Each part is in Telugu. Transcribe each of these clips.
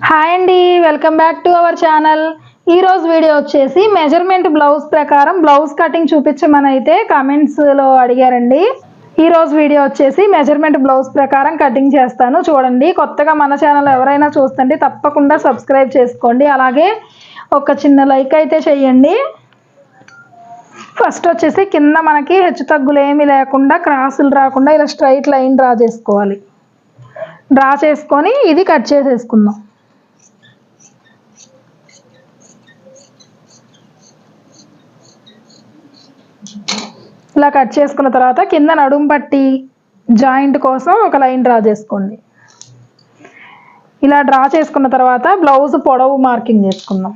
హాయ్ అండి, welcome back to our channel. ఈరోజు వీడియో వచ్చేసి మెజర్మెంట్ బ్లౌజ్ ప్రకారం బ్లౌజ్ కటింగ్ చూపించమని అయితే కామెంట్స్లో అడిగారండి. ఈరోజు వీడియో వచ్చేసి మెజర్మెంట్ బ్లౌజ్ ప్రకారం కటింగ్ చేస్తాను. చూడండి, కొత్తగా మన ఛానల్ ఎవరైనా చూస్తుంటే తప్పకుండా సబ్స్క్రైబ్ చేసుకోండి. అలాగే ఒక చిన్న లైక్ అయితే చేయండి. ఫస్ట్ వచ్చేసి కింద మనకి హెచ్చు తగ్గులు ఏమీ లేకుండా, క్రాసులు రాకుండా ఇలా స్ట్రైట్ లైన్ డ్రా చేసుకోవాలి. డ్రా చేసుకొని ఇది కట్ చేసేసుకుందాం. ఇలా కట్ చేసుకున్న తర్వాత కింద నడుం పట్టి జాయింట్ కోసం ఒక లైన్ డ్రా చేసుకోండి. ఇలా డ్రా చేసుకున్న తర్వాత బ్లౌజ్ పొడవు మార్కింగ్ చేసుకుందాం.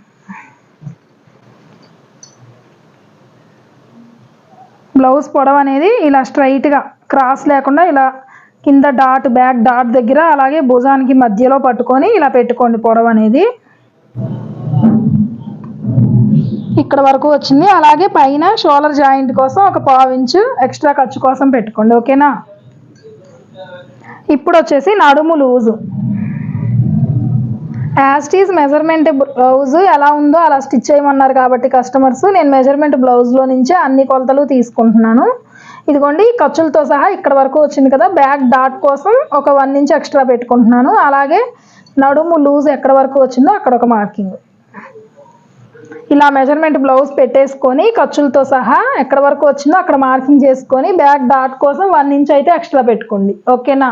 బ్లౌజ్ పొడవు అనేది ఇలా స్ట్రైట్గా క్రాస్ లేకుండా ఇలా కింద డాట్, బ్యాక్ డాట్ దగ్గర, అలాగే భుజానికి మధ్యలో పట్టుకొని ఇలా పెట్టుకోండి. పొడవు అనేది ఇక్కడ వరకు వచ్చింది. అలాగే పైన షోల్డర్ జాయింట్ కోసం ఒక 1/4 ఇంచు ఎక్స్ట్రా ఖర్చు కోసం పెట్టుకోండి. ఓకేనా? ఇప్పుడు వచ్చేసి నడుము లూజు యాస్టీస్ మెజర్మెంట్ బ్లౌజ్ ఎలా ఉందో అలా స్టిచ్ చేయమన్నారు కాబట్టి కస్టమర్స్, నేను మెజర్మెంట్ బ్లౌజ్లో నుంచే అన్ని కొలతలు తీసుకుంటున్నాను. ఇదిగోండి, ఖర్చులతో సహా ఇక్కడ వరకు వచ్చింది కదా. బ్యాక్ డాట్ కోసం ఒక 1 ఇంచ్ ఎక్స్ట్రా పెట్టుకుంటున్నాను. అలాగే నడుము లూజ్ ఎక్కడ వరకు వచ్చిందో అక్కడ ఒక మార్కింగ్. ఇలా మెజర్మెంట్ బ్లౌజ్ పెట్టేసుకొని ఖర్చులతో సహా ఎక్కడ వరకు వచ్చిందో అక్కడ మార్కింగ్ చేసుకొని బ్యాక్ డాట్ కోసం 1 ఇంచ్ అయితే ఎక్స్ట్రా పెట్టుకోండి. ఓకేనా?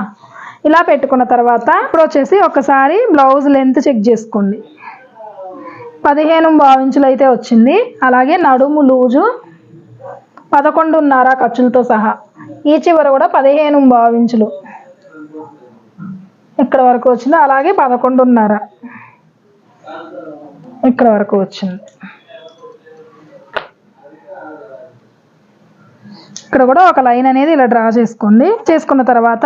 ఇలా పెట్టుకున్న తర్వాత ఇప్పుడు వచ్చేసి ఒకసారి బ్లౌజ్ లెంత్ చెక్ చేసుకోండి. 15.5 ఇంచులు అయితే వచ్చింది. అలాగే నడుము లూజు 11.5 ఖర్చులతో సహా. ఈ చివర కూడా 15.5 ఇంచులు ఇక్కడ వరకు వచ్చింది. అలాగే 11.5 ఇక్కడ వరకు వచ్చింది. ఇక్కడ కూడా ఒక లైన్ అనేది ఇలా డ్రా చేసుకోండి. చేసుకున్న తర్వాత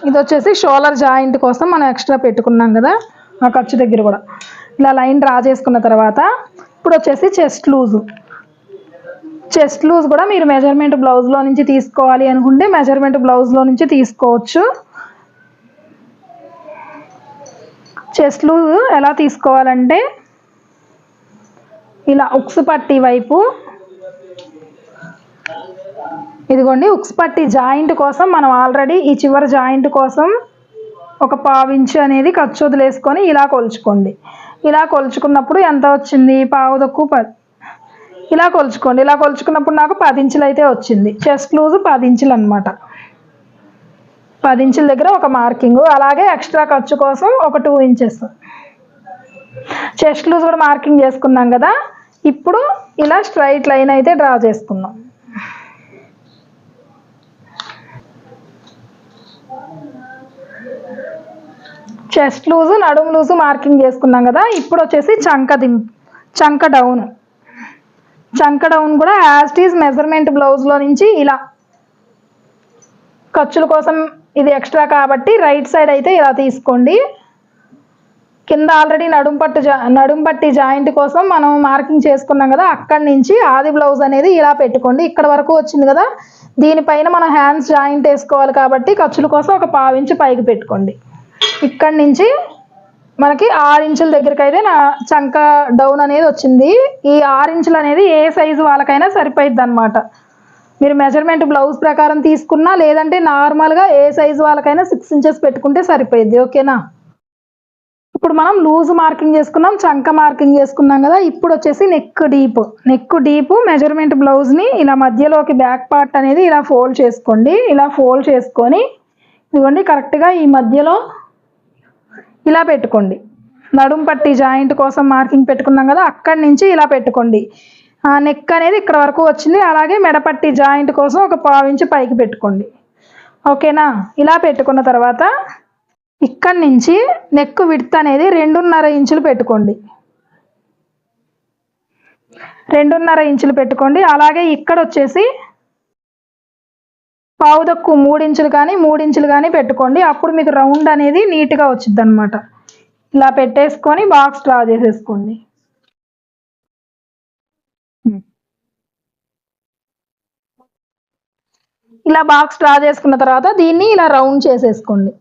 ఇది వచ్చేసి షోల్డర్ జాయింట్ కోసం మనం ఎక్స్ట్రా పెట్టుకున్నాం కదా, ఆ ఖర్చు దగ్గర కూడా ఇలా లైన్ డ్రా చేసుకున్న తర్వాత ఇప్పుడు వచ్చేసి చెస్ట్ లూజ్ కూడా మీరు మెజర్మెంట్ బ్లౌజ్లో నుంచి తీసుకోవాలి అనుకుంటే మెజర్మెంట్ బ్లౌజ్లో నుంచి తీసుకోవచ్చు. చెస్ట్ లూజ్ ఎలా తీసుకోవాలంటే ఇలా ఉక్స్ పట్టి వైపు, ఇదిగోండి, ఉక్స్ పట్టి జాయింట్ కోసం మనం ఆల్రెడీ ఈ చివరి జాయింట్ కోసం ఒక 1/4 ఇంచు అనేది ఖర్చు వదిలేసుకొని ఇలా కొలుచుకోండి. ఇలా కొలుచుకున్నప్పుడు ఎంత వచ్చింది? 1/4 ఇలా కొలుచుకోండి. ఇలా కొలుచుకున్నప్పుడు నాకు 10 ఇంచులు అయితే వచ్చింది. చెస్ట్ లూజ్ 10 ఇంచులు అనమాట. 10 ఇంచుల దగ్గర ఒక మార్కింగ్. అలాగే ఎక్స్ట్రా ఖర్చు కోసం ఒక 2 ఇంచెస్. చెస్ట్ లూజ్ కూడా మార్కింగ్ చేసుకున్నాం కదా. ఇప్పుడు ఇలా స్ట్రైట్ లైన్ అయితే డ్రా చేసుకుందాం. చెస్ట్ లూజు, నడుము లూజు మార్కింగ్ చేసుకున్నాం కదా. ఇప్పుడు వచ్చేసి చంక డౌన్ కూడా యాస్టీస్ మెజర్మెంట్ బ్లౌజ్లో నుంచి ఇలా ఖర్చుల కోసం ఇది ఎక్స్ట్రా కాబట్టి రైట్ సైడ్ అయితే ఇలా తీసుకోండి. కింద ఆల్రెడీ నడుం పట్టి జాయింట్ కోసం మనం మార్కింగ్ చేసుకున్నాం కదా, అక్కడి నుంచి ఆది బ్లౌజ్ అనేది ఇలా పెట్టుకోండి. ఇక్కడ వరకు వచ్చింది కదా, దీనిపైన మనం హ్యాండ్స్ జాయింట్ వేసుకోవాలి కాబట్టి ఖర్చుల కోసం ఒక 1/4 ఇంచు పైకి పెట్టుకోండి. ఇక్కడి నుంచి మనకి 6 ఇంచుల దగ్గరికి అయితే నా చంక డౌన్ అనేది వచ్చింది. ఈ 6 ఇంచులు అనేది ఏ సైజు వాళ్ళకైనా సరిపోయిద్ది అనమాట. మీరు మెజర్మెంట్ బ్లౌజ్ ప్రకారం తీసుకున్నా, లేదంటే నార్మల్గా ఏ సైజు వాళ్ళకైనా 6 ఇంచెస్ పెట్టుకుంటే సరిపోయిద్ది. ఓకేనా? ఇప్పుడు మనం లూజ్ మార్కింగ్ చేసుకున్నాం, చంక మార్కింగ్ చేసుకున్నాం కదా. ఇప్పుడు వచ్చేసి నెక్ డీప్ మెజర్మెంట్ బ్లౌజ్ని ఇలా మధ్యలోకి బ్యాక్ పార్ట్ అనేది ఇలా ఫోల్డ్ చేసుకోండి. ఇలా ఫోల్డ్ చేసుకొని ఇదిగోండి, కరెక్ట్గా ఈ మధ్యలో ఇలా పెట్టుకోండి. నడుం పట్టి జాయింట్ కోసం మార్కింగ్ పెట్టుకున్నాం కదా, అక్కడి నుంచి ఇలా పెట్టుకోండి. నెక్ అనేది ఇక్కడ వరకు వచ్చింది. అలాగే మెడపట్టి జాయింట్ కోసం ఒక 1/4 ఇంచు పైకి పెట్టుకోండి. ఓకేనా? ఇలా పెట్టుకున్న తర్వాత ఇక్కడి నుంచి నెక్ విడ్త్ అనేది 2.5 ఇంచులు పెట్టుకోండి. 2.5 ఇంచులు పెట్టుకోండి. అలాగే ఇక్కడ వచ్చేసి 3 ఇంచులు కానీ 3 ఇంచులు కానీ పెట్టుకోండి. అప్పుడు మీకు రౌండ్ అనేది నీట్గా వచ్చింది అనమాట. ఇలా పెట్టేసుకొని బాక్స్ డ్రా చేసేసుకోండి. ఇలా బాక్స్ డ్రా చేసుకున్న తర్వాత దీన్ని ఇలా రౌండ్ చేసేసుకోండి.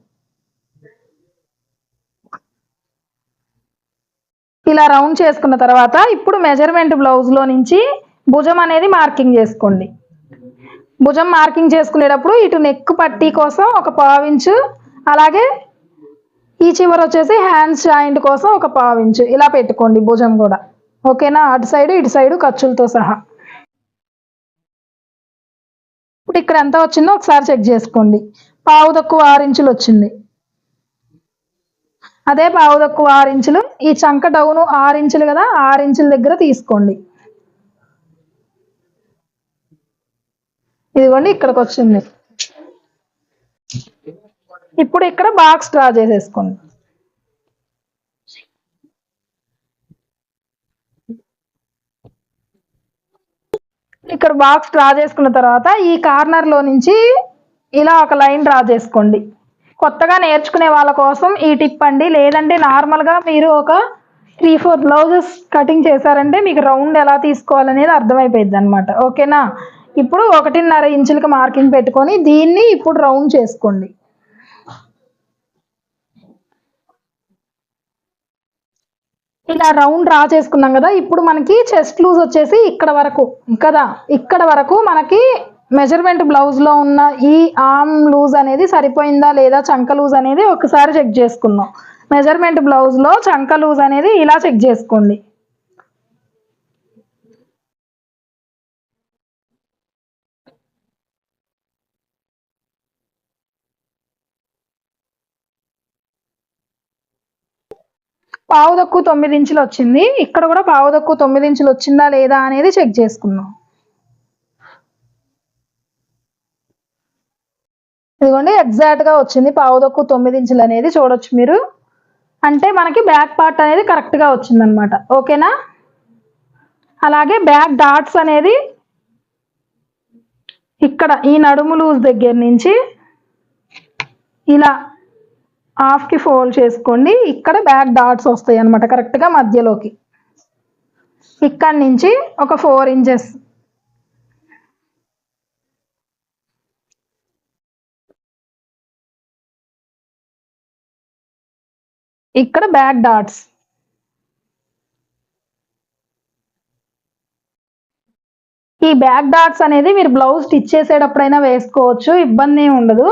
ఇలా రౌండ్ చేసుకున్న తర్వాత ఇప్పుడు మెజర్మెంట్ బ్లౌజ్లో నుంచి భుజం అనేది మార్కింగ్ చేసుకోండి. భుజం మార్కింగ్ చేసుకునేటప్పుడు ఇటు నెక్ పట్టీ కోసం ఒక 1/2 ఇంచు, అలాగే ఈ చివర వచ్చేసి హ్యాండ్స్ జాయింట్ కోసం ఒక 1/2 ఇంచు ఇలా పెట్టుకోండి భుజం కూడా. ఓకేనా, అటు సైడు ఇటు సైడు ఖర్చులతో సహా. ఇప్పుడు ఇక్కడ ఎంత వచ్చిందో ఒకసారి చెక్ చేసుకోండి. 1/2 తక్కువ 6 ఇంచులు వచ్చింది. అదే 1/2 తక్కువ 6 ఇంచులు ఈ చంక డౌన్ 6 ఇంచులు కదా, 6 ఇంచుల దగ్గర తీసుకోండి. ఇదిగోండి ఇక్కడికి వచ్చింది. ఇప్పుడు ఇక్కడ బాక్స్ డ్రా చేసేసుకోండి. ఇక్కడ బాక్స్ డ్రా చేసుకున్న తర్వాత ఈ కార్నర్లో నుంచి ఇలా ఒక లైన్ డ్రా చేసుకోండి. కొత్తగా నేర్చుకునే వాళ్ళ కోసం ఈ టిప్ అండి. లేదంటే నార్మల్గా మీరు ఒక 3-4 బ్లౌజెస్ కటింగ్ చేశారంటే మీకు రౌండ్ ఎలా తీసుకోవాలనేది అర్థమైపోయింది అనమాట. ఓకేనా, ఇప్పుడు 1.5 ఇంచులకి మార్కింగ్ పెట్టుకొని దీన్ని ఇప్పుడు రౌండ్ చేసుకోండి. ఇలా రౌండ్ డ్రా చేసుకున్నాం కదా. ఇప్పుడు మనకి చెస్ట్ లూజ్ వచ్చేసి ఇక్కడ వరకు కదా, ఇక్కడ వరకు మనకి మెజర్మెంట్ బ్లౌజ్లో ఉన్న ఈ ఆర్మ్ లూజ్ అనేది సరిపోయిందా లేదా, చంక లూజ్ అనేది ఒకసారి చెక్ చేసుకుందాం. మెజర్మెంట్ బ్లౌజ్లో చంక లూజ్ అనేది ఇలా చెక్ చేసుకోండి. పావు తక్కువ 9 ఇంచులు వచ్చింది. ఇక్కడ కూడా పావు తక్కువ 9 ఇంచులు వచ్చిందా లేదా అనేది చెక్ చేసుకుందాం. ఇదిగోండి ఎగ్జాక్ట్గా వచ్చింది పావు తక్కువ 9 ఇంచులు అనేది చూడొచ్చు మీరు. అంటే మనకి బ్యాక్ పార్ట్ అనేది కరెక్ట్గా వచ్చిందనమాట. ఓకేనా, అలాగే బ్యాక్ డాట్స్ అనేది ఇక్కడ ఈ నడుము లూజ్ దగ్గర నుంచి ఇలా హాఫ్కి ఫోల్డ్ చేసుకోండి. ఇక్కడ బ్యాక్ డాట్స్ వస్తాయి అనమాట కరెక్ట్గా మధ్యలోకి. ఇక్కడి నుంచి ఒక 4 ఇంచెస్ ఇక్కడ బ్యాక్ డాట్స్. ఈ బ్యాక్ డాట్స్ అనేది మీరు బ్లౌజ్ స్టిచ్ చేసేటప్పుడైనా వేసుకోవచ్చు, ఇబ్బంది ఏమి ఉండదు.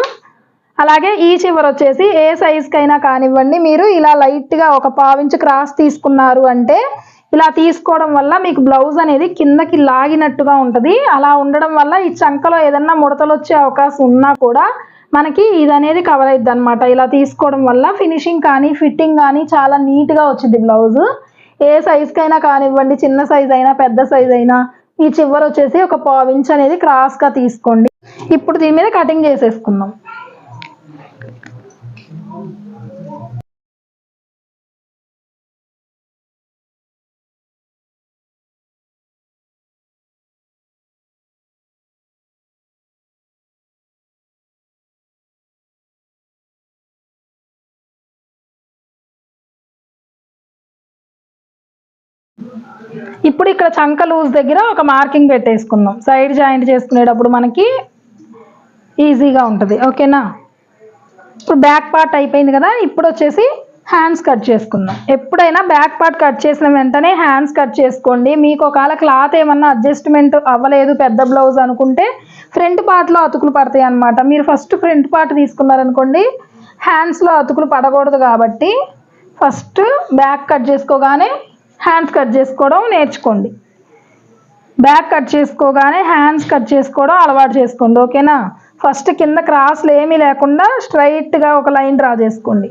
అలాగే ఈ చివర వచ్చేసి ఏ సైజ్కైనా కానివ్వండి, మీరు ఇలా లైట్గా ఒక 1/2 ఇంచు క్రాస్ తీసుకున్నారు అంటే ఇలా తీసుకోవడం వల్ల మీకు బ్లౌజ్ అనేది కిందకి లాగినట్టుగా ఉంటుంది. అలా ఉండడం వల్ల ఈ చంకలో ఏదన్నా ముడతలు వచ్చే అవకాశం ఉన్నా కూడా మనకి ఇది అనేది కవర్ అవుతుంది అనమాట. ఇలా తీసుకోవడం వల్ల ఫినిషింగ్ కానీ ఫిట్టింగ్ కానీ చాలా నీట్గా వచ్చింది బ్లౌజ్. ఏ సైజ్కైనా కానివ్వండి, చిన్న సైజ్ అయినా పెద్ద సైజ్ అయినా ఈ చివర వచ్చేసి ఒక 1/2 ఇంచ్ అనేది క్రాస్గా తీసుకోండి. ఇప్పుడు దీని మీద కటింగ్ చేసేసుకుందాం. ఇప్పుడు ఇక్కడ చంక లూజ్ దగ్గర ఒక మార్కింగ్ పెట్టేసుకుందాం. సైడ్ జాయింట్ చేసుకునేటప్పుడు మనకి ఈజీగా ఉంటుంది. ఓకేనా, ఇప్పుడు బ్యాక్ పార్ట్ అయిపోయింది కదా. ఇప్పుడు వచ్చేసి హ్యాండ్స్ కట్ చేసుకుందాం. ఎప్పుడైనా బ్యాక్ పార్ట్ కట్ చేసిన వెంటనే హ్యాండ్స్ కట్ చేసుకోండి. మీకు ఒకవేళ క్లాత్ ఏమన్నా అడ్జస్ట్మెంట్ అవ్వలేదు పెద్ద బ్లౌజ్ అనుకుంటే ఫ్రంట్ పార్ట్లో అతుకులు పడతాయి అనమాట. మీరు ఫస్ట్ ఫ్రంట్ పార్ట్ తీసుకున్నారనుకోండి హ్యాండ్స్లో అతుకులు పడకూడదు కాబట్టి ఫస్ట్ బ్యాక్ కట్ చేసుకోగానే హ్యాండ్స్ కట్ చేసుకోవడం నేర్చుకోండి. బ్యాక్ కట్ చేసుకోగానే హ్యాండ్స్ కట్ చేసుకోవడం అలవాటు చేసుకోండి. ఓకేనా, ఫస్ట్ కింద క్రాస్లు ఏమీ లేకుండా స్ట్రైట్గా ఒక లైన్ డ్రా చేసుకోండి.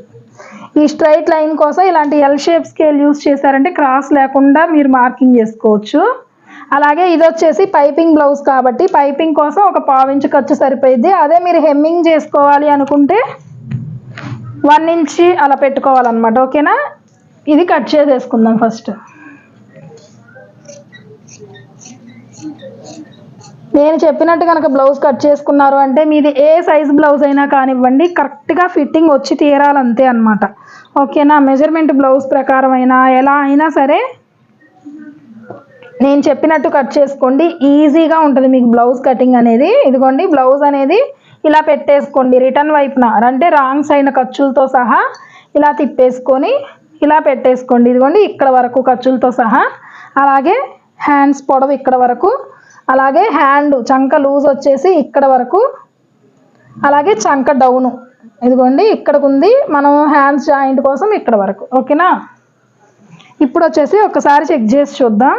ఈ స్ట్రైట్ లైన్ కోసం ఇలాంటి ఎల్ షేప్ స్కేల్ యూస్ చేశారంటే క్రాస్ లేకుండా మీరు మార్కింగ్ చేసుకోవచ్చు. అలాగే ఇది వచ్చేసి పైపింగ్ బ్లౌజ్ కాబట్టి పైపింగ్ కోసం ఒక 1/2 ఇంచ్ ఖర్చు సరిపోయింది. అదే మీరు హెమ్మింగ్ చేసుకోవాలి అనుకుంటే 1 ఇంచ్ అలా పెట్టుకోవాలన్నమాట. ఓకేనా, ఇది కట్ చేసేసుకుందాం ఫస్ట్. నేను చెప్పినట్టు కనుక బ్లౌజ్ కట్ చేసుకున్నారు అంటే మీది ఏ సైజ్ బ్లౌజ్ అయినా కానివ్వండి కరెక్ట్గా ఫిట్టింగ్ వచ్చి తీరాలంతే అనమాట. ఓకేనా, మెజర్మెంట్ బ్లౌజ్ ప్రకారం అయినా ఎలా అయినా సరే నేను చెప్పినట్టు కట్ చేసుకోండి. ఈజీగా ఉంటుంది మీకు బ్లౌజ్ కటింగ్ అనేది. ఇదిగోండి బ్లౌజ్ అనేది ఇలా పెట్టేసుకోండి రిటర్న్ వైపున, అంటే రాంగ్ సైడ్ ఖర్చులతో సహా ఇలా తిప్పేసుకొని ఇలా పెట్టేసుకోండి. ఇదిగోండి ఇక్కడ వరకు ఖర్చులతో సహా. అలాగే హ్యాండ్స్ పొడవు ఇక్కడ వరకు, అలాగే హ్యాండ్ చంక లూజ్ వచ్చేసి ఇక్కడ వరకు, అలాగే చంక డౌను ఇదిగోండి ఇక్కడికి ఉంది. మనం హ్యాండ్స్ జాయింట్ కోసం ఇక్కడ వరకు. ఓకేనా? ఇప్పుడు వచ్చేసి ఒకసారి చెక్ చేసి చూద్దాం.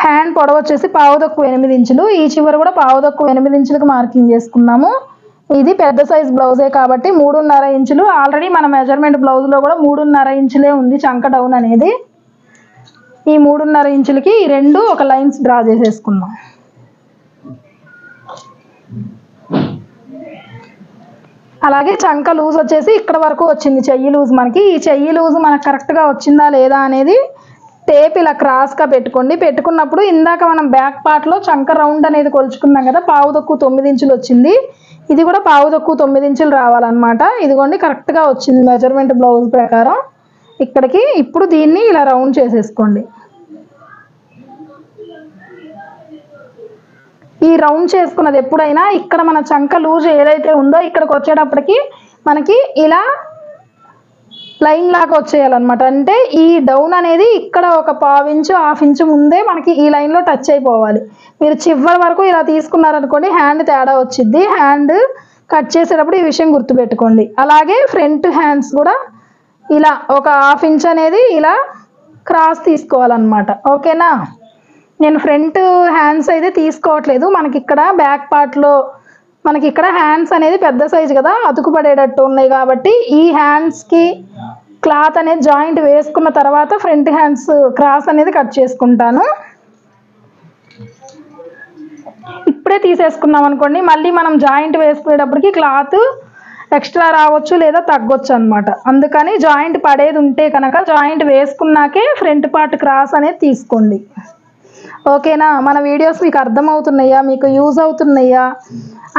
హ్యాండ్ పొడవు వచ్చేసి పావు తక్కువ 8 ఇంచులు, ఈ చివరి కూడా పావు తక్కువ 8 ఇంచులకు మార్కింగ్ చేసుకున్నాము. ఇది పెద్ద సైజ్ బ్లౌజే కాబట్టి 3.5 ఇంచులు. ఆల్రెడీ మన మెజర్మెంట్ బ్లౌజ్లో కూడా 3.5 ఇంచులే ఉంది చంక డౌన్ అనేది. ఈ 3.5 ఇంచులకి ఈ రెండు ఒక లైన్స్ డ్రా చేసేసుకుందాం. అలాగే చంక లూజ్ వచ్చేసి ఇక్కడ వరకు వచ్చింది చెయ్యి లూజ్ మనకి. ఈ చెయ్యి లూజ్ మనకు కరెక్ట్గా వచ్చిందా లేదా అనేది టేప్ ఇలా క్రాస్గా పెట్టుకోండి. పెట్టుకున్నప్పుడు ఇందాక మనం బ్యాక్ పార్ట్లో చంక రౌండ్ అనేది కొలుచుకున్నాం కదా, పావు తక్కువ 9 ఇంచులు వచ్చింది. ఇది కూడా పావు తక్కువ 9 ఇంచులు రావాలన్నమాట. ఇదిగోండి కరెక్ట్గా వచ్చింది మెజర్మెంట్ బ్లౌజ్ ప్రకారం ఇక్కడికి. ఇప్పుడు దీన్ని ఇలా రౌండ్ చేసేసుకోండి. ఈ రౌండ్ చేసుకున్నది ఎప్పుడైనా ఇక్కడ మన చంక లూజ్ ఏదైతే ఉందో ఇక్కడికి వచ్చేటప్పటికి మనకి ఇలా లైన్ లాగా వచ్చేయాలన్నమాట. అంటే ఈ డౌన్ అనేది ఇక్కడ ఒక ½ ఇంచు 1/2 ఇంచు ముందే మనకి ఈ లైన్లో టచ్ అయిపోవాలి. మీరు చివరి వరకు ఇలా తీసుకున్నారనుకోండి హ్యాండ్ తేడా వచ్చింది. హ్యాండ్ కట్ చేసేటప్పుడు ఈ విషయం గుర్తుపెట్టుకోండి. అలాగే ఫ్రంట్ హ్యాండ్స్ కూడా ఇలా ఒక 1/2 ఇంచ్ అనేది ఇలా క్రాస్ తీసుకోవాలన్నమాట. ఓకేనా? నేను ఫ్రంట్ హ్యాండ్స్ అయితే తీసుకోవట్లేదు. మనకి ఇక్కడ బ్యాక్ పార్ట్లో మనకి ఇక్కడ హ్యాండ్స్ అనేది పెద్ద సైజు కదా, అతుకు పడేటట్టు ఉన్నాయి కాబట్టి ఈ హ్యాండ్స్కి క్లాత్ అనేది జాయింట్ వేసుకున్న తర్వాత ఫ్రంట్ హ్యాండ్స్ క్రాస్ అనేది కట్ చేసుకుంటాను. ఇప్పుడే తీసేసుకున్నాం అనుకోండి మళ్ళీ మనం జాయింట్ వేసుకునేటప్పటికి క్లాత్ ఎక్స్ట్రా రావచ్చు లేదా తగ్గొచ్చు అనమాట. అందుకని జాయింట్ పడేది ఉంటే కనుక జాయింట్ వేసుకున్నాకే ఫ్రంట్ పార్ట్ క్రాస్ అనేది తీసుకోండి. ఓకేనా? మన వీడియోస్ మీకు అర్థమవుతున్నాయా, మీకు యూజ్ అవుతున్నాయా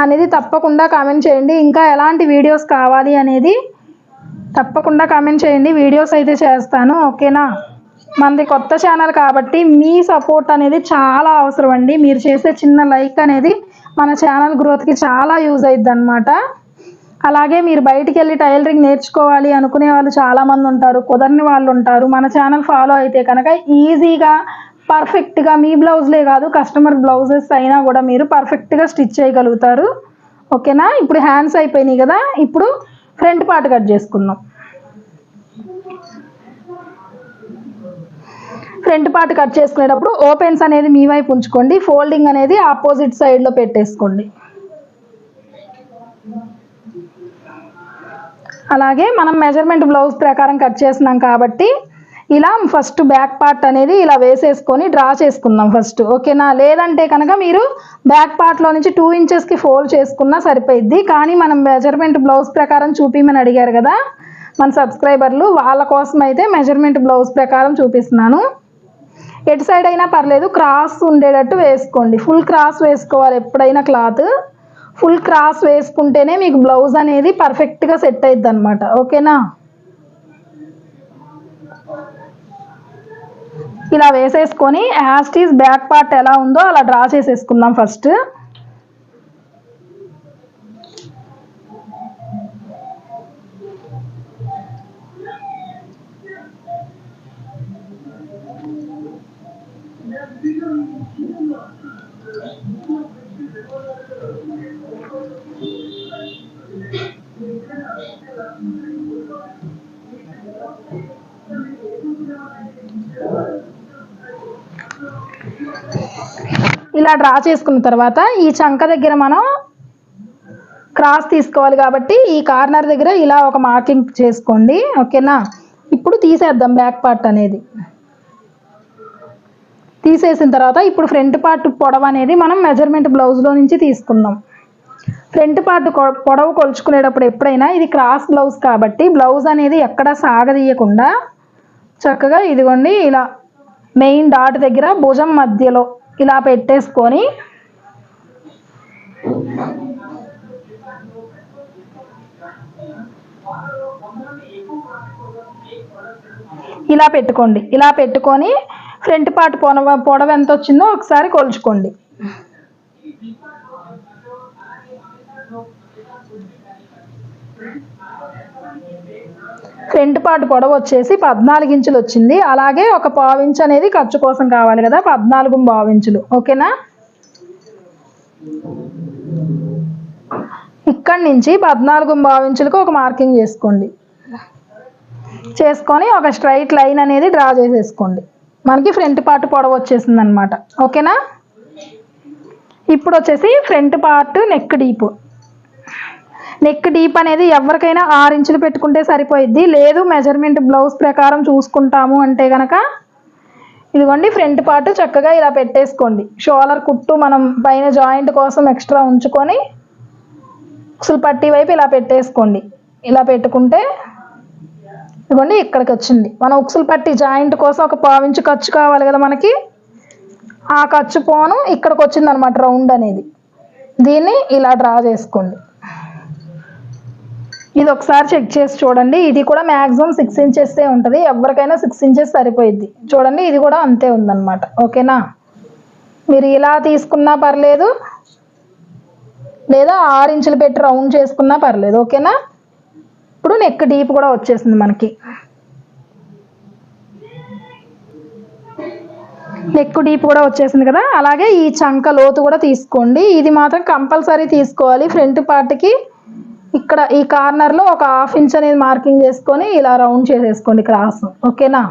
అనేది తప్పకుండా కామెంట్ చేయండి. ఇంకా ఎలాంటి వీడియోస్ కావాలి అనేది తప్పకుండా కామెంట్ చేయండి. వీడియోస్ అయితే చేస్తాను. ఓకేనా? మనది కొత్త ఛానల్ కాబట్టి మీ సపోర్ట్ అనేది చాలా అవసరం అండి. మీరు చేసే చిన్న లైక్ అనేది మన ఛానల్ గ్రోత్కి చాలా యూజ్ అవుతుంది అన్నమాట. అలాగే మీరు బయటికి వెళ్ళి టైలరింగ్ నేర్చుకోవాలి అనుకునే వాళ్ళు చాలామంది ఉంటారు, కుదరని వాళ్ళు ఉంటారు. మన ఛానల్ ఫాలో అయితే కనుక ఈజీగా పర్ఫెక్ట్గా మీ బ్లౌజ్లే కాదు కస్టమర్ బ్లౌజెస్ అయినా కూడా మీరు పర్ఫెక్ట్గా స్టిచ్ చేయగలుగుతారు. ఓకేనా? ఇప్పుడు హ్యాండ్స్ అయిపోయినాయి కదా, ఇప్పుడు ఫ్రంట్ పార్ట్ కట్ చేసుకుందాం. ఫ్రంట్ పార్ట్ కట్ చేసుకునేటప్పుడు ఓపెన్స్ అనేది మీ వైపు ఉంచుకోండి, ఫోల్డింగ్ అనేది ఆపోజిట్ సైడ్లో పెట్టేసుకోండి. అలాగే మనం మెజర్మెంట్ బ్లౌజ్ ప్రకారం కట్ చేస్తున్నాం కాబట్టి ఇలా ఫస్ట్ బ్యాక్ పార్ట్ అనేది ఇలా వేసేసుకొని డ్రా చేసుకుందాం ఫస్ట్. ఓకేనా? లేదంటే కనుక మీరు బ్యాక్ పార్ట్లో నుంచి 2 ఇంచెస్కి ఫోల్డ్ చేసుకున్నా సరిపోయిద్ది. కానీ మనం మెజర్మెంట్ బ్లౌజ్ ప్రకారం చూపిమని అడిగారు కదా మన సబ్స్క్రైబర్లు, వాళ్ళ కోసం అయితే మెజర్మెంట్ బ్లౌజ్ ప్రకారం చూపిస్తున్నాను. ఎటు సైడ్ అయినా పర్లేదు, క్రాస్ ఉండేటట్టు వేసుకోండి. ఫుల్ క్రాస్ వేసుకోవాలి ఎప్పుడైనా. క్లాత్ ఫుల్ క్రాస్ వేసుకుంటేనే మీకు బ్లౌజ్ అనేది పర్ఫెక్ట్గా సెట్ అవుతుంది అనమాట. ఓకేనా? ఇలా వేసేసుకొని as it is back part ఎలా ఉందో అలా డ్రా చేసేసుకుందాం ఫస్ట్. ఇలా డ్రా చేసుకున్న తర్వాత ఈ చంక దగ్గర మనం క్రాస్ తీసుకోవాలి కాబట్టి ఈ కార్నర్ దగ్గర ఇలా ఒక మార్కింగ్ చేసుకోండి. ఓకేనా? ఇప్పుడు తీసేద్దాం బ్యాక్ పార్ట్ అనేది. తీసేసిన తర్వాత ఇప్పుడు ఫ్రంట్ పార్ట్ పొడవు అనేది మనం మెజర్మెంట్ బ్లౌజ్లో నుంచి తీసుకుందాం. ఫ్రంట్ పార్ట్ పొడవు కొలుచుకునేటప్పుడు ఎప్పుడైనా ఇది క్రాస్ బ్లౌజ్ కాబట్టి బ్లౌజ్ అనేది ఎక్కడ సాగదీయకుండా చక్కగా ఇదిగోండి ఇలా మెయిన్ డాట్ దగ్గర భుజం మధ్యలో ఇలా పెట్టేసుకొని ఇలా పెట్టుకోండి. ఇలా పెట్టుకొని ఫ్రంట్ పార్ట్ పొడవు ఎంత వచ్చిందో ఒకసారి కొలుచుకోండి. ఫ్రంట్ పార్ట్ పొడవు వచ్చేసి 14 ఇంచులు వచ్చింది. అలాగే ఒక పావు ఇంచు అనేది ఖర్చు కోసం కావాలి కదా, 14.5 ఇంచులు. ఓకేనా, ఇక్కడి నుంచి 14.5 ఇంచులకు ఒక మార్కింగ్ చేసుకోండి. చేసుకొని ఒక స్ట్రైట్ లైన్ అనేది డ్రా చేసేసుకోండి. మనకి ఫ్రంట్ పార్ట్ పొడవు వచ్చేసింది అనమాట. ఓకేనా, ఇప్పుడు వచ్చేసి front part neck deep. Neck deep అనేది ఎవరికైనా 6 ఇంచులు పెట్టుకుంటే సరిపోయిద్ది. లేదు మెజర్మెంట్ బ్లౌజ్ ప్రకారం చూసుకుంటాము అంటే కనుక ఇదిగోండి ఫ్రంట్ పార్ట్ చక్కగా ఇలా పెట్టేసుకోండి. షోల్డర్ కుట్టు మనం పైన జాయింట్ కోసం ఎక్స్ట్రా ఉంచుకొని ఉక్సులు పట్టి వైపు ఇలా పెట్టేసుకోండి. ఇలా పెట్టుకుంటే ఇదిగోండి ఇక్కడికి వచ్చింది. మనం ఉక్సులు పట్టి జాయింట్ కోసం ఒక పావు ఇంచు ఖర్చు కావాలి కదా మనకి, ఆ ఖర్చు పోను ఇక్కడికి వచ్చింది అనమాట రౌండ్ అనేది. దీన్ని ఇలా డ్రా చేసుకోండి. ఇది ఒకసారి చెక్ చేసి చూడండి. ఇది కూడా మ్యాక్సిమం 6 ఇంచెస్ ఉంటుంది. ఎవరికైనా 6 ఇంచెస్ సరిపోయిద్ది. చూడండి ఇది కూడా అంతే ఉందన్నమాట. ఓకేనా, మీరు ఇలా తీసుకున్నా పర్లేదు, లేదా 6 ఇంచులు పెట్టి రౌండ్ చేసుకున్నా పర్లేదు. ఓకేనా, ఇప్పుడు నెక్ డీప్ కూడా వచ్చేసింది మనకి. నెక్ డీప్ కూడా వచ్చేసింది కదా. అలాగే ఈ చంక లోతు కూడా తీసుకోండి. ఇది మాత్రం కంపల్సరీ తీసుకోవాలి. ఫ్రంట్ పార్ట్కి ఇక్కడ ఈ కార్నర్లో ఒక 1/2 ఇంచ్ అనేది మార్కింగ్ చేసుకొని ఇలా రౌండ్ చేసేసుకోండి క్రాస్. ఓకేనా,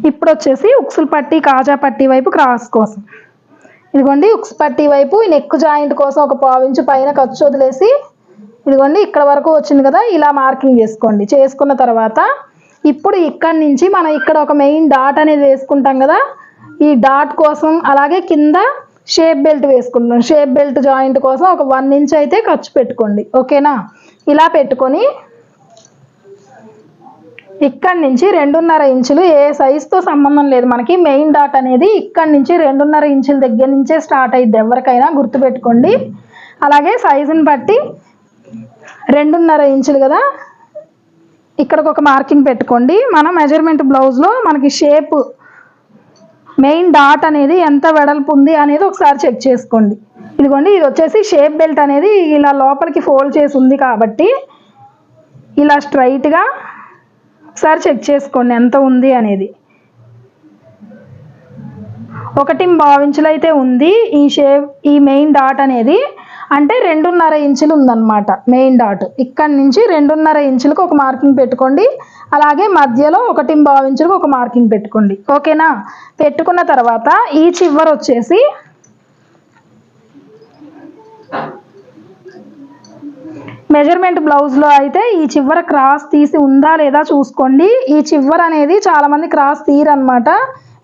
ఇప్పుడు వచ్చేసి ఉక్సులు పట్టి కాజా పట్టి వైపు క్రాస్ కోసం ఇదిగోండి ఉక్స్ పట్టి వైపు ఈ నెక్ జాయింట్ కోసం ఒక పావు ఇంచు పైన ఖర్చు వదిలేసి ఇదిగోండి ఇక్కడ వరకు వచ్చింది కదా, ఇలా మార్కింగ్ చేసుకోండి. చేసుకున్న తర్వాత ఇప్పుడు ఇక్కడి నుంచి మనం ఇక్కడ ఒక మెయిన్ డాట్ అనేది వేసుకుంటాం కదా, ఈ డాట్ కోసం అలాగే కింద షేప్ బెల్ట్ వేసుకుంటాం. షేప్ బెల్ట్ జాయింట్ కోసం ఒక 1 ఇంచ్ అయితే ఖర్చు పెట్టుకోండి. ఓకేనా, ఇలా పెట్టుకొని ఇక్కడి నుంచి 2.5 ఇంచులు, ఏ సైజుతో సంబంధం లేదు మనకి, మెయిన్ డాట్ అనేది ఇక్కడి నుంచి 2.5 ఇంచుల దగ్గర నుంచే స్టార్ట్ అయ్యిద్ది. ఎవరికైనా గుర్తుపెట్టుకోండి. అలాగే సైజుని బట్టి 2.5 ఇంచులు కదా, ఇక్కడికి ఒక మార్కింగ్ పెట్టుకోండి. మన మెజర్మెంట్ బ్లౌజ్లో మనకి షేప్ మెయిన్ డాట్ అనేది ఎంత వెడల్పు ఉంది అనేది ఒకసారి చెక్ చేసుకోండి. ఇదిగోండి ఇది వచ్చేసి షేప్ బెల్ట్ అనేది ఇలా లోపలికి ఫోల్డ్ చేసి ఉంది కాబట్టి ఇలా స్ట్రైట్గా ఒకసారి చెక్ చేసుకోండి ఎంత ఉంది అనేది. 1.5 ఇంచులు అయితే ఉంది ఈ మెయిన్ డాట్ అనేది. అంటే 2.5 ఇంచులు ఉందన్నమాట మెయిన్ డాట్. ఇక్కడ నుంచి 2.5 ఇంచులకు ఒక మార్కింగ్ పెట్టుకోండి. అలాగే మధ్యలో 1.5 ఇంచులకు ఒక మార్కింగ్ పెట్టుకోండి. ఓకేనా, పెట్టుకున్న తర్వాత ఈ చివర వచ్చేసి మెజర్మెంట్ బ్లౌజ్లో అయితే ఈ చివర క్రాస్ తీసి ఉందా లేదా చూసుకోండి. ఈ చివర అనేది చాలామంది క్రాస్ తీయరనమాట.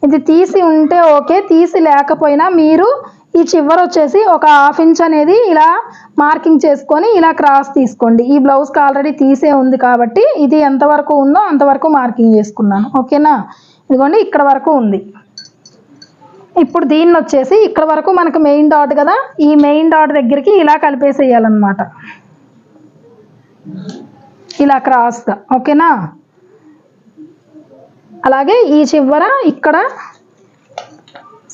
ఇది తీసి ఉంటే ఓకే, తీసి లేకపోయినా మీరు ఈ చివర వచ్చేసి ఒక 1/2 ఇంచ్ అనేది ఇలా మార్కింగ్ చేసుకొని ఇలా క్రాస్ తీసుకోండి. ఈ బ్లౌజ్కి ఆల్రెడీ తీసే ఉంది కాబట్టి ఇది ఎంతవరకు ఉందో అంతవరకు మార్కింగ్ చేసుకున్నాను. ఓకేనా, ఇదిగోండి ఇక్కడ వరకు ఉంది. ఇప్పుడు దీన్ని వచ్చేసి ఇక్కడ వరకు మనకు మెయిన్ డాట్ కదా, ఈ మెయిన్ డాట్ దగ్గరికి ఇలా కలిపేసేయాలన్నమాట, ఇలా క్రాస్గా. ఓకేనా, అలాగే ఈ చివర ఇక్కడ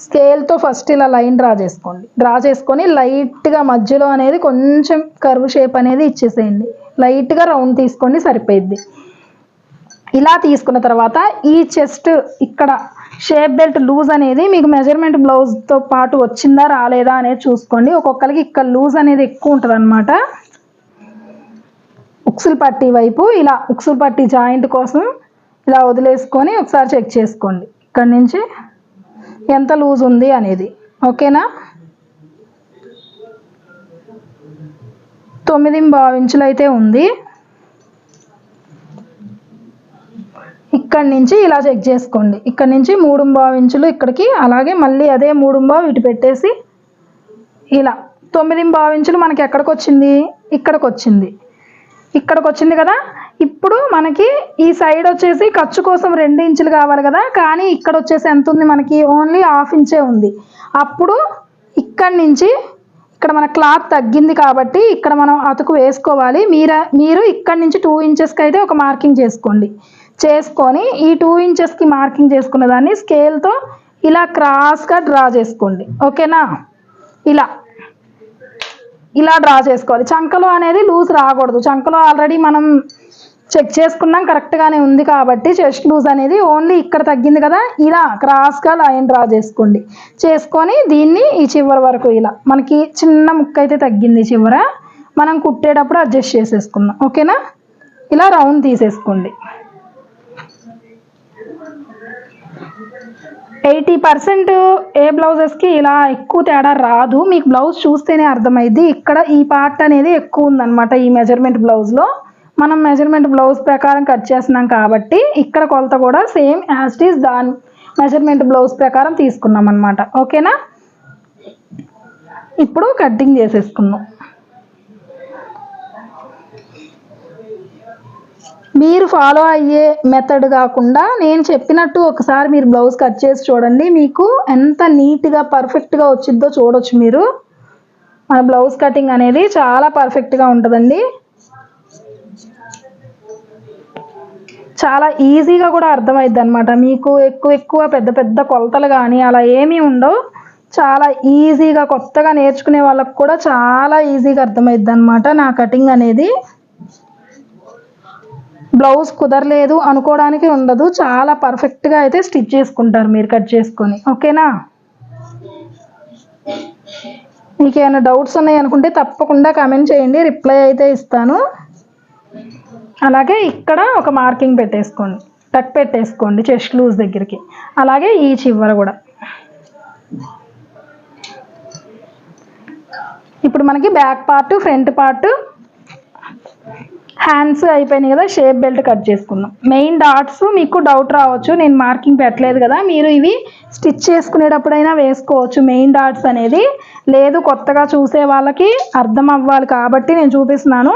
స్కేల్తో ఫస్ట్ ఇలా లైన్ డ్రా చేసుకోండి. డ్రా చేసుకొని లైట్గా మధ్యలో అనేది కొంచెం కర్వ్ షేప్ అనేది ఇచ్చేసేయండి. లైట్గా రౌండ్ తీసుకోండి సరిపోయిద్ది. ఇలా తీసుకున్న తర్వాత ఈ చెస్ట్ ఇక్కడ షేప్ బెల్ట్ లూజ్ అనేది మీకు మెజర్మెంట్ బ్లౌజ్తో పాటు వచ్చిందా రాలేదా అనేది చూసుకోండి. ఒక్కొక్కరికి ఇక్కడ లూజ్ అనేది ఎక్కువ ఉంటుంది అనమాట. ఉక్సులు పట్టి వైపు ఇలా ఉక్సులు పట్టి జాయింట్ కోసం ఇలా వదిలేసుకొని ఒకసారి చెక్ చేసుకోండి ఇక్కడ నుంచి ఎంత లూజ్ ఉంది అనేది. ఓకేనా, 9.5 ఇంచులు అయితే ఉంది. ఇక్కడి నుంచి ఇలా చెక్ చేసుకోండి. ఇక్కడ నుంచి 3.5 ఇంచులు ఇక్కడికి, అలాగే మళ్ళీ అదే 3.5 ఇటు పెట్టేసి ఇలా 9.5 ఇంచులు మనకి ఎక్కడికి వచ్చింది, ఇక్కడికి వచ్చింది. ఇక్కడికి వచ్చింది కదా. ఇప్పుడు మనకి ఈ సైడ్ వచ్చేసి ఖర్చు కోసం 2 ఇంచులు కావాలి కదా, కానీ ఇక్కడ వచ్చేసి ఎంత ఉంది మనకి, ఓన్లీ 1/2 ఇంచే ఉంది. అప్పుడు ఇక్కడి నుంచి ఇక్కడ మన క్లాత్ తగ్గింది కాబట్టి ఇక్కడ మనం అతుకు వేసుకోవాలి. మీరు ఇక్కడి నుంచి 2 ఇంచెస్కి అయితే ఒక మార్కింగ్ చేసుకోండి. చేసుకొని ఈ 2 ఇంచెస్కి మార్కింగ్ చేసుకున్న దాన్ని స్కేల్తో ఇలా క్రాస్గా డ్రా చేసుకోండి. ఓకేనా, ఇలా ఇలా డ్రా చేసుకోవాలి. చంకలో అనేది లూజ్ రాకూడదు. చంకలో ఆల్రెడీ మనం చెక్ చేసుకున్నాం కరెక్ట్గానే ఉంది కాబట్టి చెస్ట్ లూజ్ అనేది ఓన్లీ ఇక్కడ తగ్గింది కదా, ఇలా క్రాస్గా లైన్ డ్రా చేసుకోండి. చేసుకొని దీన్ని ఈ చివరి వరకు ఇలా మనకి చిన్న ముక్క అయితే తగ్గింది చివర, మనం కుట్టేటప్పుడు అడ్జస్ట్ చేసేసుకుందాం. ఓకేనా? ఇలా రౌండ్ తీసేసుకోండి. 80% ఏ బ్లౌజెస్కి ఇలా ఎక్కువ తేడా రాదు. మీకు బ్లౌజ్ చూస్తేనే అర్థమైంది. ఇక్కడ ఈ పార్ట్ అనేది ఎక్కువ ఉందన్నమాట. ఈ మెజర్మెంట్ బ్లౌజ్లో మనం మెజర్మెంట్ బ్లౌజ్ ప్రకారం కట్ చేస్తున్నాం కాబట్టి ఇక్కడ కొలత కూడా సేమ్ యాజ్ ఇట్ ఈస్ దాని మెజర్మెంట్ బ్లౌజ్ ప్రకారం తీసుకున్నాం అన్నమాట. ఓకేనా? ఇప్పుడు కటింగ్ చేసేసుకుందాం. మీరు ఫాలో అయ్యే మెథడ్ కాకుండా నేను చెప్పినట్టు ఒకసారి మీరు బ్లౌజ్ కట్ చేసి చూడండి. మీకు ఎంత నీట్గా పర్ఫెక్ట్గా వచ్చిద్దో చూడొచ్చు మీరు. మన బ్లౌజ్ కటింగ్ అనేది చాలా పర్ఫెక్ట్గా ఉంటుందండి. చాలా ఈజీగా కూడా అర్థమైద్ది అనమాట. మీకు ఎక్కువ పెద్ద పెద్ద కొలతలు కానీ అలా ఏమీ ఉండవు. చాలా ఈజీగా కొత్తగా నేర్చుకునే వాళ్ళకు కూడా చాలా ఈజీగా అర్థమైద్ది అనమాట నా కటింగ్ అనేది. బ్లౌజ్ కుదరలేదు అనుకోవడానికి ఉండదు. చాలా పర్ఫెక్ట్గా అయితే స్టిచ్ చేసుకుంటారు మీరు కట్ చేసుకొని. ఓకేనా? మీకు ఏమైనా డౌట్స్ ఉన్నాయి అనుకుంటే తప్పకుండా కామెంట్ చేయండి, రిప్లై అయితే ఇస్తాను. అలాగే ఇక్కడ ఒక మార్కింగ్ పెట్టేసుకోండి, టక్ పెట్టేసుకోండి చెస్ట్ లూజ్ దగ్గరికి. అలాగే ఈ చివర కూడా. ఇప్పుడు మనకి back part, front part, hands అయిపోయినాయి కదా. షేప్ బెల్ట్ కట్ చేసుకుందాం. మెయిన్ డాట్స్ మీకు డౌట్ రావచ్చు, నేను మార్కింగ్ పెట్టలేదు కదా, మీరు ఇవి స్టిచ్ చేసుకునేటప్పుడైనా వేసుకోవచ్చు. మెయిన్ డాట్స్ అనేది లేదు, కొత్తగా చూసే వాళ్ళకి అర్థం అవ్వాలి కాబట్టి నేను చూపిస్తున్నాను.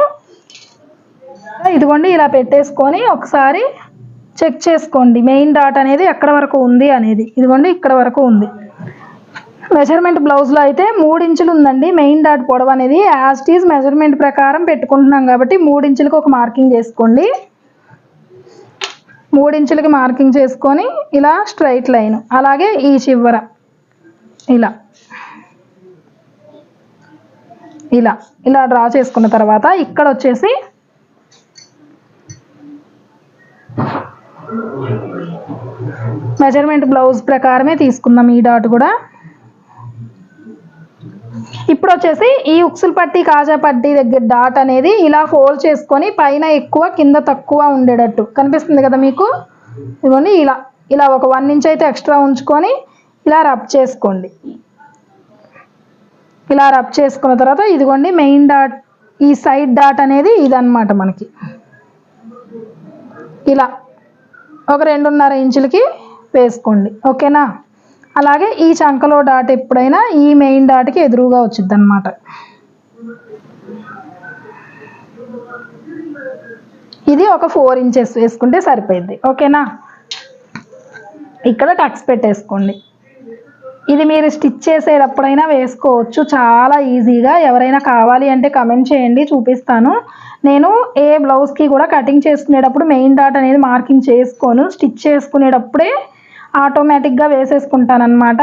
ఇదిగోండి ఇలా పెట్టేసుకొని ఒకసారి చెక్ చేసుకోండి మెయిన్ డాట్ అనేది ఎక్కడ వరకు ఉంది అనేది. ఇదిగోండి ఇక్కడ వరకు ఉంది. మెజర్మెంట్ బ్లౌజ్లో అయితే 3 ఇంచులు ఉందండి మెయిన్ డాట్ పొడవు అనేది. యాజ్ ఇట్ ఈజ్ మెజర్మెంట్ ప్రకారం పెట్టుకుంటున్నాం కాబట్టి 3 ఇంచులకు ఒక మార్కింగ్ చేసుకోండి. 3 ఇంచులకి మార్కింగ్ చేసుకొని ఇలా స్ట్రైట్ లైన్, అలాగే ఈ చివర ఇలా ఇలా ఇలా డ్రా చేసుకున్న తర్వాత ఇక్కడ వచ్చేసి మెజర్మెంట్ బ్లౌజ్ ప్రకారమే తీసుకుందాం ఈ డాట్ కూడా. ఇప్పుడు వచ్చేసి ఈ ఉక్సులు పట్టి కాజా పట్టి దగ్గర డాట్ అనేది ఇలా ఫోల్డ్ చేసుకొని పైన ఎక్కువ కింద తక్కువ ఉండేటట్టు కనిపిస్తుంది కదా మీకు. ఇదిగోండి ఇలా ఇలా ఒక 1 ఇంచ్ అయితే ఎక్స్ట్రా ఉంచుకొని ఇలా రబ్ చేసుకోండి. ఇలా రబ్ చేసుకున్న తర్వాత ఇదిగోండి మెయిన్ డాట్, ఈ సైడ్ డాట్ అనేది ఇదన్నమాట మనకి. ఇలా ఒక 2.5 ఇంచులకి వేసుకోండి. ఓకేనా? అలాగే ఈ చంకలో డాట్ ఎప్పుడైనా ఈ మెయిన్ డాట్కి ఎదురుగా వచ్చింది అనమాట. ఇది ఒక 4 ఇంచెస్ వేసుకుంటే సరిపోయింది. ఓకేనా? ఇక్కడ టక్స్ పెట్టేసుకోండి. ఇది మీరు స్టిచ్ చేసేటప్పుడైనా వేసుకోవచ్చు చాలా ఈజీగా. ఎవరైనా కావాలి అంటే కమెంట్ చేయండి, చూపిస్తాను. నేను ఏ బ్లౌజ్కి కూడా కటింగ్ చేసుకునేటప్పుడు మెయిన్ డాట్ అనేది మార్కింగ్ చేసుకోను, స్టిచ్ చేసుకునేటప్పుడే ఆటోమేటిక్గా వేసేసుకుంటానమాట.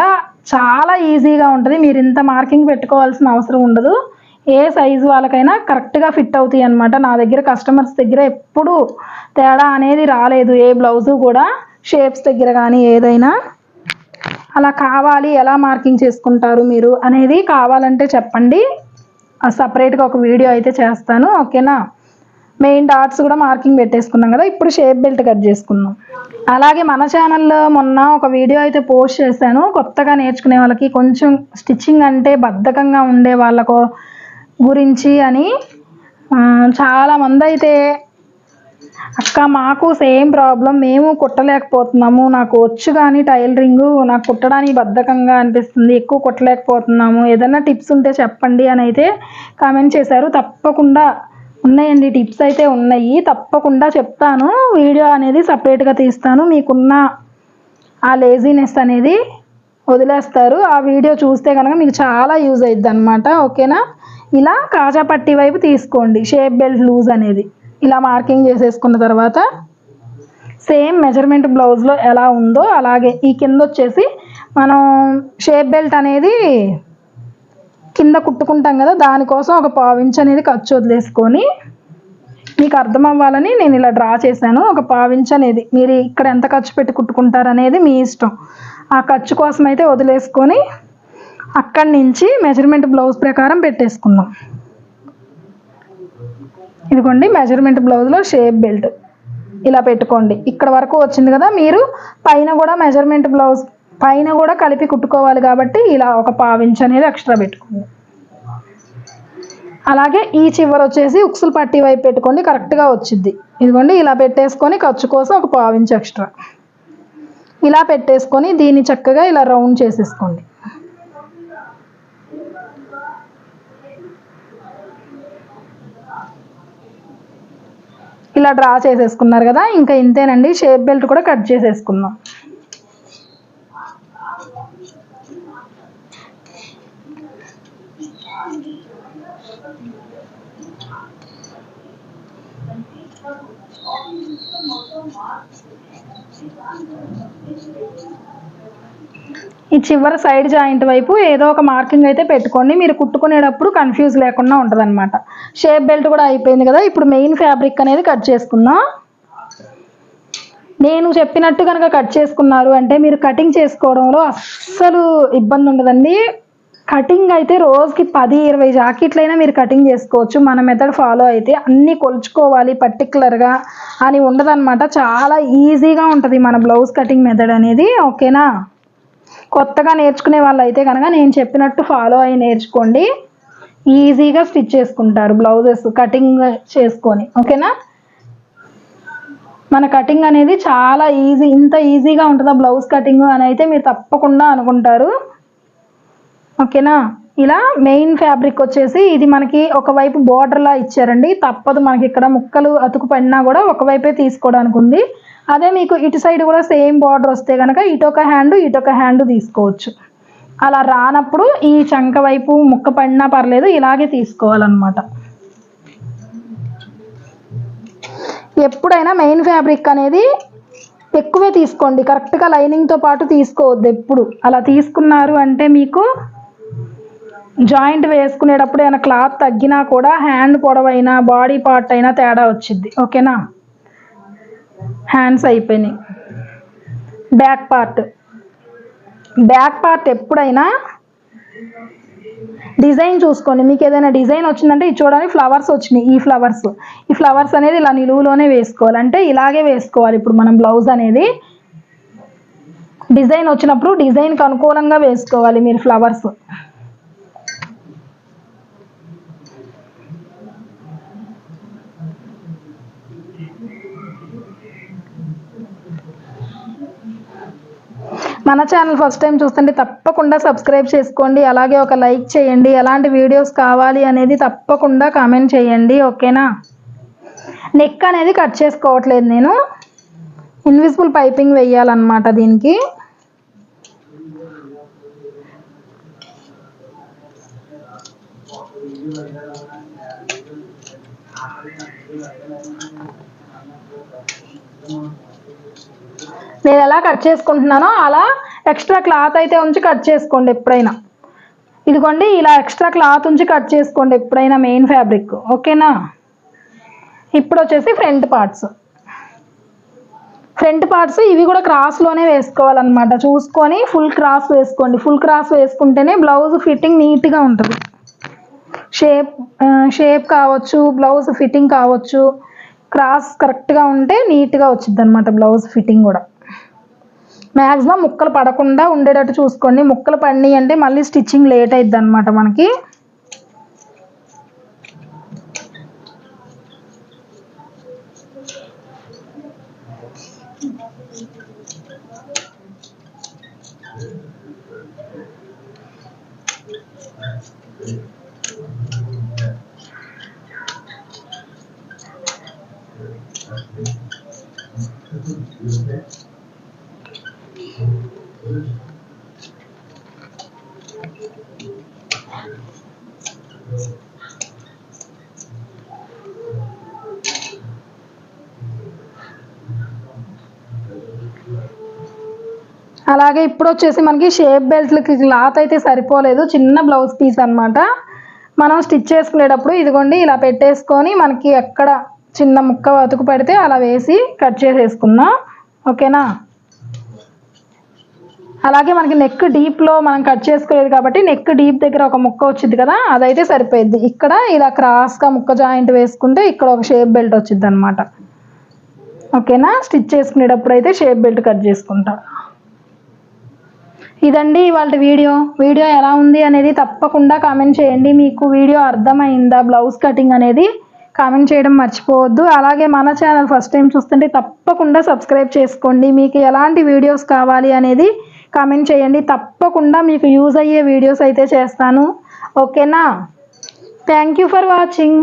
చాలా ఈజీగా ఉంటుంది. మీరు ఇంత మార్కింగ్ పెట్టుకోవాల్సిన అవసరం ఉండదు. ఏ సైజు వాళ్ళకైనా కరెక్ట్గా ఫిట్ అవుతాయి అన్నమాట. నా దగ్గర కస్టమర్స్ దగ్గర ఎప్పుడు తేడా అనేది రాలేదు, ఏ బ్లౌజు కూడా. షేప్స్ దగ్గర కానీ ఏదైనా. అలా కావాలి, ఎలా మార్కింగ్ చేసుకుంటారు మీరు అనేది కావాలంటే చెప్పండి, సపరేట్గా ఒక వీడియో అయితే చేస్తాను. ఓకేనా? మెయిన్ డాట్స్ కూడా మార్కింగ్ పెట్టేసుకున్నాం కదా. ఇప్పుడు షేప్ బెల్ట్ కట్ చేసుకుందాం. అలాగే మన ఛానల్లో మొన్న ఒక వీడియో అయితే పోస్ట్ చేశాను, కొత్తగా నేర్చుకునే వాళ్ళకి, కొంచెం స్టిచ్చింగ్ అంటే బద్ధకంగా ఉండే వాళ్ళకు గురించి అని. చాలామంది అయితే అక్క మాకు సేమ్ ప్రాబ్లం, మేము కుట్టలేకపోతున్నాము, నాకు వచ్చు కానీ టైలరింగ్, నాకు కుట్టడానికి బద్ధకంగా అనిపిస్తుంది, ఎక్కువ కుట్టలేకపోతున్నాము, ఏదైనా టిప్స్ ఉంటే చెప్పండి అని అయితే కామెంట్ చేశారు. తప్పకుండా ఉన్నాయండి, టిప్స్ అయితే ఉన్నాయి, తప్పకుండా చెప్తాను. వీడియో అనేది సపరేట్గా తీస్తాను. మీకున్న ఆ లేజీనెస్ అనేది వదిలేస్తారు. ఆ వీడియో చూస్తే కనుక మీకు చాలా యూజ్ అవుతుంది అనమాట. ఓకేనా? ఇలా కాజా పట్టి వైపు తీసుకోండి. షేప్ బెల్ట్ లూజ్ అనేది ఇలా మార్కింగ్ చేసేసుకున్న తర్వాత సేమ్ మెజర్మెంట్ బ్లౌజ్లో ఎలా ఉందో అలాగే ఈ కింద వచ్చేసి మనం షేప్ బెల్ట్ అనేది కింద కుట్టుకుంటాం కదా, దానికోసం ఒక పావించ్ అనేది ఖర్చు వదిలేసుకొని, మీకు అర్థం అవ్వాలని నేను ఇలా డ్రా చేశాను. ఒక పావించ్ అనేది మీరు ఇక్కడ ఎంత ఖర్చు పెట్టి కుట్టుకుంటారు అనేది మీ ఇష్టం. ఆ ఖర్చు కోసం అయితే వదిలేసుకొని అక్కడి నుంచి మెజర్మెంట్ బ్లౌజ్ ప్రకారం పెట్టేసుకుందాం. ఇదిగోండి మెజర్మెంట్ బ్లౌజ్లో షేప్ బెల్ట్ ఇలా పెట్టుకోండి. ఇక్కడ వరకు వచ్చింది కదా, మీరు పైన కూడా మెజర్మెంట్ బ్లౌజ్ పైన కూడా కలిపి కుట్టుకోవాలి కాబట్టి ఇలా ఒక పావించ్ అనేది ఎక్స్ట్రా పెట్టుకోండి. అలాగే ఈ చివర వచ్చేసి ఉక్సులు పట్టి వైపు పెట్టుకోండి, కరెక్ట్గా వచ్చింది. ఇదిగోండి ఇలా పెట్టేసుకొని ఖర్చు కోసం ఒక పావించ్ ఎక్స్ట్రా ఇలా పెట్టేసుకొని దీన్ని చక్కగా ఇలా రౌండ్ చేసేసుకోండి. ఇలా డ్రా చేసేసుకున్నారు కదా, ఇంకా ఇంతేనండి. షేప్ బెల్ట్ కూడా కట్ చేసేసుకుందాం. ఈ చివరి సైడ్ జాయింట్ వైపు ఏదో ఒక మార్కింగ్ అయితే పెట్టుకోండి, మీరు కుట్టుకునేటప్పుడు కన్ఫ్యూజ్ లేకుండా ఉంటుంది అనమాట. షేప్ బెల్ట్ కూడా అయిపోయింది కదా, ఇప్పుడు మెయిన్ ఫ్యాబ్రిక్ అనేది కట్ చేసుకుందాం. నేను చెప్పినట్టు కనుక కట్ చేసుకున్నారు అంటే మీరు కటింగ్ చేసుకోవడంలో అస్సలు ఇబ్బంది ఉండదండి. కటింగ్ అయితే రోజుకి 10-20 జాకెట్లైనా మీరు కటింగ్ చేసుకోవచ్చు. మన మెథడ్ ఫాలో అయితే అన్నీ కొలుచుకోవాలి పర్టికులర్గా అని ఉండదన్నమాట. చాలా ఈజీగా ఉంటుంది మన బ్లౌజ్ కటింగ్ మెథడ్ అనేది. ఓకేనా? కొత్తగా నేర్చుకునే వాళ్ళు అయితే కనుక నేను చెప్పినట్టు ఫాలో అయ్యి నేర్చుకోండి, ఈజీగా స్టిచ్ చేసుకుంటారు బ్లౌజెస్ కటింగ్ చేసుకొని. ఓకేనా? మన కటింగ్ అనేది చాలా ఈజీ, ఇంత ఈజీగా ఉంటుందా బ్లౌజ్ కటింగ్ అని అయితే మీరు తప్పకుండా అనుకుంటారు. ఓకేనా? ఇలా మెయిన్ ఫ్యాబ్రిక్ వచ్చేసి ఇది మనకి ఒకవైపు బోర్డర్లా ఇచ్చారండి, తప్పదు మనకి ఇక్కడ ముక్కలు అతుకు పడినా కూడా ఒకవైపే తీసుకోవడానికి ఉంది. అదే మీకు ఇటు సైడ్ కూడా సేమ్ బార్డర్ వస్తే కనుక ఇటొక హ్యాండ్ తీసుకోవచ్చు. అలా రానప్పుడు ఈ చంక వైపు ముక్క పడినా పర్లేదు, ఇలాగే తీసుకోవాలన్నమాట. ఎప్పుడైనా మెయిన్ ఫ్యాబ్రిక్ అనేది ఎక్కువే తీసుకోండి, కరెక్ట్గా లైనింగ్తో పాటు తీసుకోవద్దు ఎప్పుడు. అలా తీసుకున్నారు అంటే మీకు జాయింట్ వేసుకునేటప్పుడు ఏమైనా క్లాత్ తగ్గినా కూడా హ్యాండ్ పొడవైనా బాడీ పార్ట్ అయినా తేడా వచ్చింది. ఓకేనా? హ్యాండ్స్ అయిపోయినాయి. బ్యాక్ పార్ట్ ఎప్పుడైనా డిజైన్ చూసుకోండి. మీకు ఏదైనా డిజైన్ వచ్చిందంటే ఇది చూడండి, ఫ్లవర్స్ వచ్చినాయి. ఈ ఫ్లవర్స్ అనేది ఇలా నిలువులోనే వేసుకోవాలి, అంటే ఇలాగే వేసుకోవాలి. ఇప్పుడు మనం బ్లౌజ్ అనేది డిజైన్ వచ్చినప్పుడు డిజైన్కి అనుకూలంగా వేసుకోవాలి మీరు ఫ్లవర్స్. మన ఛానల్ ఫస్ట్ టైం చూస్తుంటే తప్పకుండా సబ్స్క్రైబ్ చేసుకోండి, అలాగే ఒక లైక్ చేయండి. ఎలాంటి వీడియోస్ కావాలి అనేది తప్పకుండా కామెంట్ చేయండి. ఓకేనా? నెక్ అనేది కట్ చేసుకోవట్లేదు నేను, ఇన్విజిబుల్ పైపింగ్ వేయాలన్నమాట దీనికి. నేను ఎలా కట్ చేసుకుంటున్నానో అలా ఎక్స్ట్రా క్లాత్ అయితే ఉంచి కట్ చేసుకోండి ఎప్పుడైనా. ఇదిగోండి ఇలా ఎక్స్ట్రా క్లాత్ ఉంచి కట్ చేసుకోండి ఎప్పుడైనా మెయిన్ ఫ్యాబ్రిక్. ఓకేనా? ఇప్పుడు వచ్చేసి ఫ్రంట్ పార్ట్స్ ఇవి కూడా క్రాస్లోనే వేసుకోవాలన్నమాట. చూసుకొని ఫుల్ క్రాస్ వేసుకోండి. ఫుల్ క్రాస్ వేసుకుంటేనే బ్లౌజ్ ఫిట్టింగ్ నీట్గా ఉంటుంది. షేప్ కావచ్చు, బ్లౌజ్ ఫిట్టింగ్ కావచ్చు, క్రాస్ కరెక్ట్గా ఉంటే నీట్గా వచ్చింది అనమాట బ్లౌజ్ ఫిట్టింగ్ కూడా. మ్యాక్సిమం ముక్కలు పడకుండా ఉండేటట్టు చూసుకోండి. ముక్కలు పడినాయి అంటే మళ్ళీ స్టిచ్చింగ్ లేట్ అవుతుంది అనమాట మనకి. అలాగే ఇప్పుడు వచ్చేసి మనకి షేప్ బెల్ట్లకి క్లాత్ అయితే సరిపోలేదు, చిన్న బ్లౌజ్ పీస్ అన్నమాట. మనం స్టిచ్ చేసుకునేటప్పుడు ఇదిగోండి ఇలా పెట్టేసుకొని మనకి ఎక్కడ చిన్న ముక్క అతుకు పడితే అలా వేసి కట్ చేసేసుకుందాం. ఓకేనా. అలాగే మనకి నెక్ డీప్లో మనం కట్ చేసుకోలేదు కాబట్టి నెక్ డీప్ దగ్గర ఒక ముక్క వచ్చింది కదా, అదైతే సరిపోయింది. ఇక్కడ ఇలా క్రాస్గా ముక్క జాయింట్ వేసుకుంటే ఇక్కడ ఒక షేప్ బెల్ట్ వచ్చింది అనమాట. ఓకేనా. స్టిచ్ చేసుకునేటప్పుడు అయితే షేప్ బెల్ట్ కట్ చేసుకుంటా. ఇదండి ఇవాళ వీడియో ఎలా ఉంది అనేది తప్పకుండా కామెంట్ చేయండి. మీకు వీడియో అర్థమైందా బ్లౌజ్ కటింగ్ అనేది కామెంట్ చేయడం మర్చిపోవద్దు. అలాగే మన ఛానల్ ఫస్ట్ టైం చూస్తుంటే తప్పకుండా సబ్స్క్రైబ్ చేసుకోండి. మీకు ఎలాంటి వీడియోస్ కావాలి అనేది కామెంట్ చేయండి. తప్పకుండా మీకు యూజ్ అయ్యే వీడియోస్ అయితే చేస్తాను. ఓకేనా. Thank you for watching.